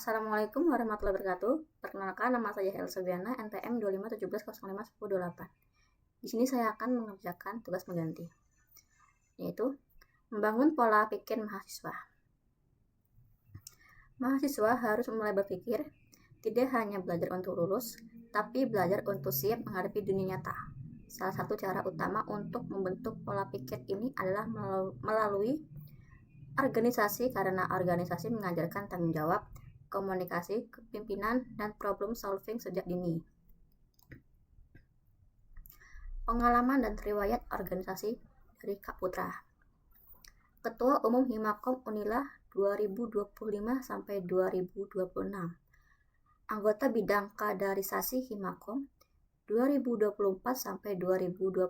Assalamualaikum warahmatullahi wabarakatuh. Perkenalkan, nama saya Elsa Biana, NPM 2517051028. Di sini saya akan mengerjakan tugas pengganti, yaitu membangun pola pikir mahasiswa. Mahasiswa harus mulai berpikir, tidak hanya belajar untuk lulus, tapi belajar untuk siap menghadapi dunia nyata. Salah satu cara utama untuk membentuk pola pikir ini adalah melalui organisasi, karena organisasi mengajarkan tanggung jawab, komunikasi, kepemimpinan, dan problem solving sejak dini. Pengalaman dan riwayat organisasi dari Kak Putra. Ketua Umum Himakom Unila 2025 sampai 2026. Anggota bidang kaderisasi Himakom 2024 sampai 2025.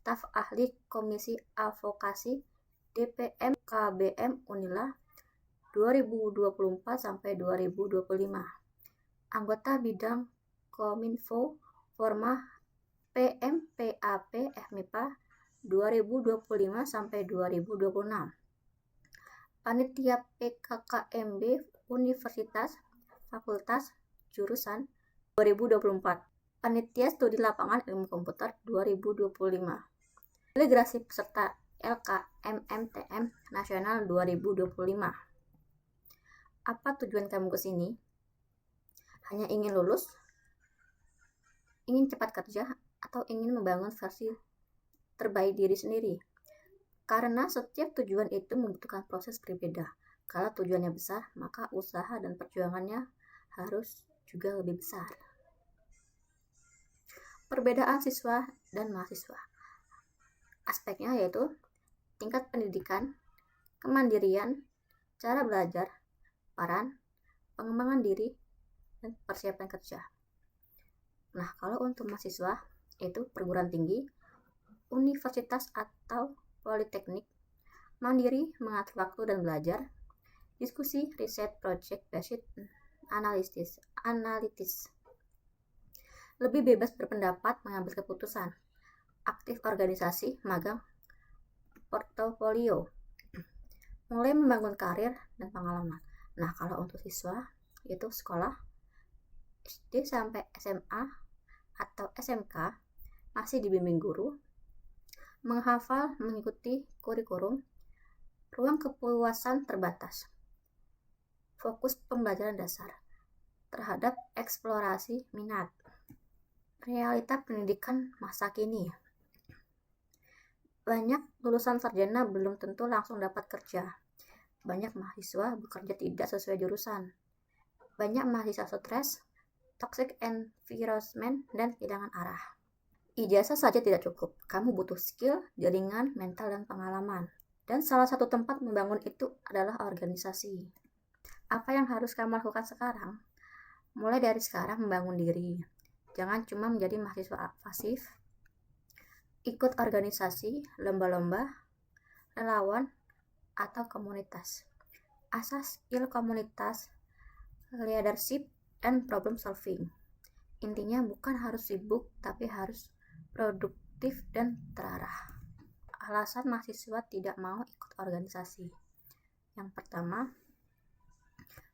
Staf ahli Komisi Advokasi DPM KBM Unila 2024 sampai 2025. Anggota bidang Kominfo Forma PMPAP FMIPA 2025 sampai 2026. Panitia PKKMB Universitas Fakultas Jurusan 2024. Panitia Studi Lapangan Ilmu Komputer 2025. Delegasi peserta LKMMTM Nasional 2025. Apa tujuan kamu ke sini? Hanya ingin lulus? Ingin cepat kerja? Atau ingin membangun versi terbaik diri sendiri? Karena setiap tujuan itu membutuhkan proses berbeda. Kalau tujuannya besar, maka usaha dan perjuangannya harus juga lebih besar. Perbedaan siswa dan mahasiswa. Aspeknya yaitu tingkat pendidikan, kemandirian, cara belajar, peran, pengembangan diri, dan persiapan kerja. Nah, kalau untuk mahasiswa, itu perguruan tinggi, universitas atau politeknik, mandiri, mengatur waktu dan belajar, diskusi, riset, project based, analitis, lebih bebas berpendapat, mengambil keputusan, aktif organisasi, magang, portofolio, mulai membangun karir dan pengalaman. Nah, kalau untuk siswa, itu sekolah SD sampai SMA atau SMK masih dibimbing guru, menghafal, mengikuti kurikulum, ruang kepuasan terbatas, fokus pembelajaran dasar terhadap eksplorasi minat. Realita pendidikan masa kini. Banyak lulusan sarjana belum tentu langsung dapat kerja. Banyak mahasiswa bekerja tidak sesuai jurusan. Banyak mahasiswa stres, toxic environment, dan kehilangan arah. Ijazah saja tidak cukup. Kamu butuh skill, jaringan, mental, dan pengalaman. Dan salah satu tempat membangun itu adalah organisasi. Apa yang harus kamu lakukan sekarang? Mulai dari sekarang membangun diri. Jangan cuma menjadi mahasiswa pasif. Ikut organisasi, lomba-lomba, relawan, atau komunitas. Asas skill komunitas, leadership, dan problem solving. Intinya bukan harus sibuk, tapi harus produktif dan terarah. Alasan mahasiswa tidak mau ikut organisasi. Yang pertama,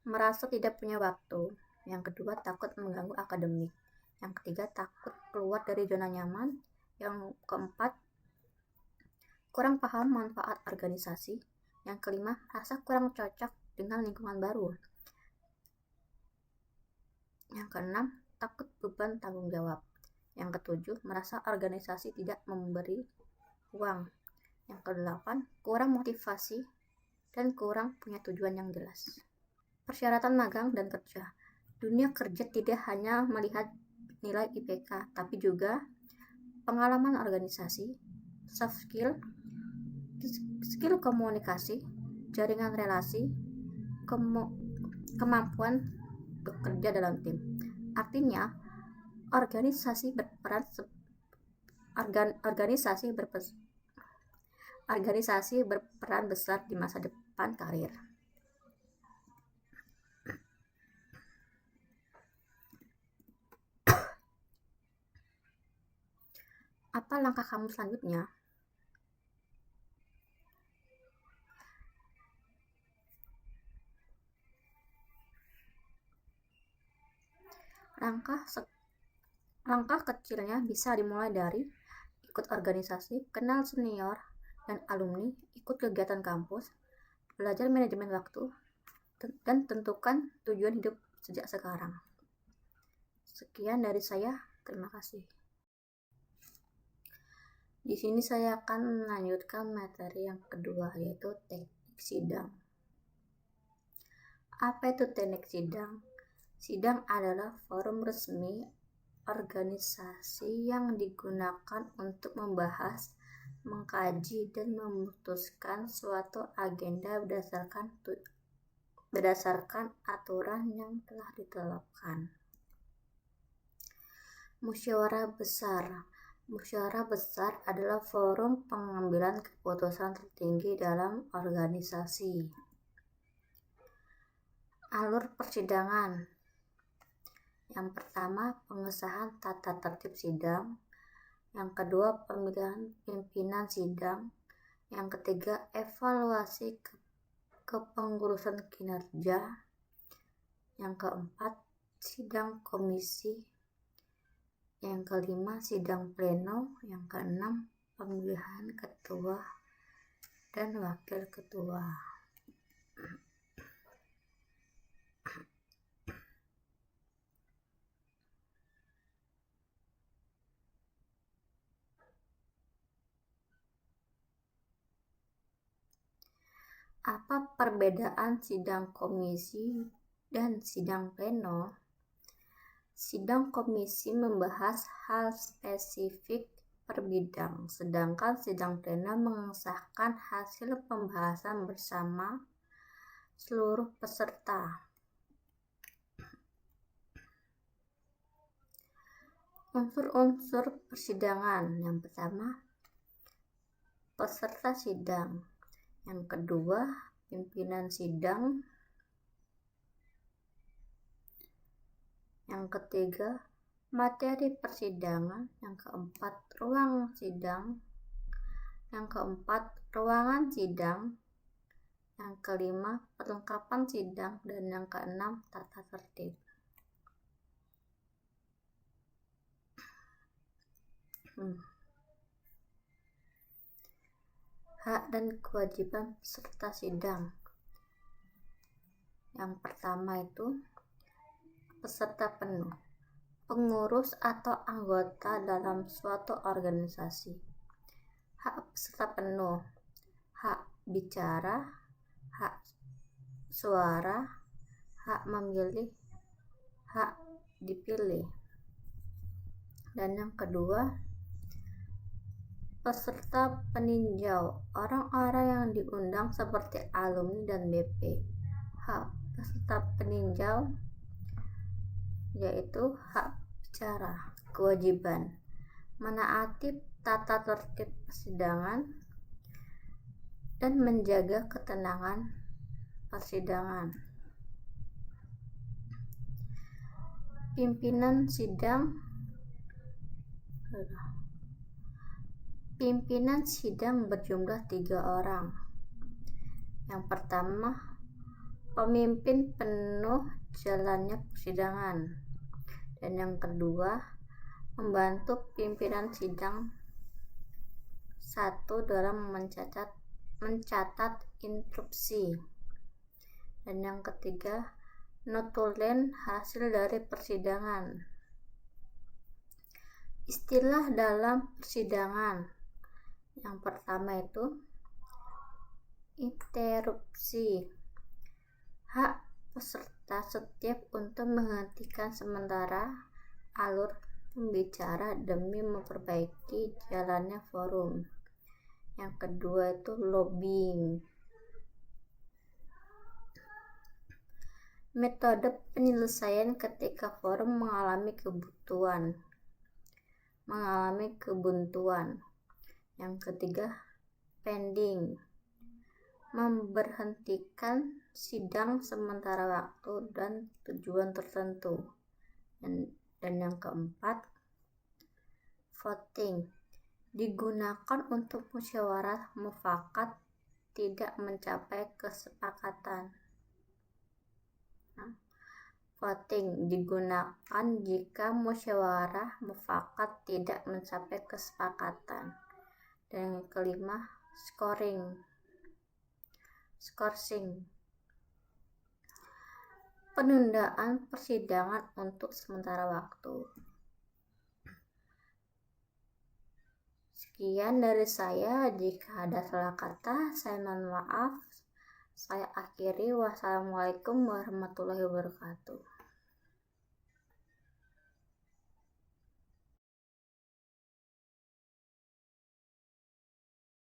merasa tidak punya waktu. Yang kedua, takut mengganggu akademik. Yang ketiga, takut keluar dari zona nyaman. Yang keempat, kurang paham manfaat organisasi. Yang kelima, rasa kurang cocok dengan lingkungan baru. Yang keenam, takut beban tanggung jawab. Yang ketujuh, merasa organisasi tidak memberi uang. Yang kedelapan, kurang motivasi dan kurang punya tujuan yang jelas. Persyaratan magang dan kerja. Dunia kerja tidak hanya melihat nilai IPK, tapi juga pengalaman organisasi, soft skill, skill komunikasi, jaringan relasi, kemampuan bekerja dalam tim. Artinya, organisasi berperan besar di masa depan karir. Apa langkah kamu selanjutnya? Langkah kecilnya bisa dimulai dari ikut organisasi, kenal senior dan alumni, ikut kegiatan kampus, belajar manajemen waktu, dan tentukan tujuan hidup sejak sekarang. Sekian dari saya, terima kasih. Di sini saya akan melanjutkan materi yang kedua, yaitu teknik sidang. Apa itu teknik sidang? Sidang adalah forum resmi organisasi yang digunakan untuk membahas, mengkaji, dan memutuskan suatu agenda berdasarkan aturan yang telah ditetapkan. Musyawarah besar. Musyawarah besar adalah forum pengambilan keputusan tertinggi dalam organisasi. Alur persidangan. Yang pertama, pengesahan tata tertib sidang. Yang kedua, pemilihan pimpinan sidang. Yang ketiga, evaluasi kepengurusan kinerja. Yang keempat, sidang komisi. Yang kelima, sidang pleno. Yang keenam, pemilihan ketua dan wakil ketua. Apa perbedaan sidang komisi dan sidang pleno? Sidang komisi membahas hal spesifik per bidang, sedangkan sidang pleno mengesahkan hasil pembahasan bersama seluruh peserta. Unsur-unsur persidangan. Yang pertama, peserta sidang. Yang kedua, pimpinan sidang. Yang ketiga, materi persidangan. Yang keempat, ruang sidang. Yang keempat, ruangan sidang. Yang kelima, perlengkapan sidang. Dan yang keenam, tata tertib. Hak dan kewajiban peserta sidang. Yang pertama itu peserta penuh, pengurus atau anggota dalam suatu organisasi. Hak peserta penuh, hak bicara, hak suara, hak memilih, hak dipilih. Dan yang kedua, peserta peninjau, orang-orang yang diundang seperti alumni dan BP. Hak peserta peninjau yaitu hak bicara, kewajiban, menaati tata tertib persidangan, dan menjaga ketenangan persidangan. Pimpinan sidang. Pimpinan sidang berjumlah 3 orang. Yang pertama, pemimpin penuh jalannya persidangan. Dan yang kedua, membantu pimpinan sidang satu dalam mencatat instruksi. Dan yang ketiga, notulen hasil dari persidangan. Istilah dalam persidangan. Yang pertama itu interupsi. Hak peserta setiap untuk menghentikan sementara alur pembicara demi memperbaiki jalannya forum. Yang kedua itu lobbying. Metode penyelesaian ketika forum mengalami kebuntuan. Yang ketiga, pending, memberhentikan sidang sementara waktu dan tujuan tertentu. Dan yang keempat, voting, digunakan untuk musyawarah mufakat tidak mencapai kesepakatan. Voting digunakan jika musyawarah mufakat tidak mencapai kesepakatan. Dan yang kelima, scourging. Penundaan persidangan untuk sementara waktu. Sekian dari saya. Jika ada salah kata, saya mohon maaf. Saya akhiri. Wassalamualaikum warahmatullahi wabarakatuh.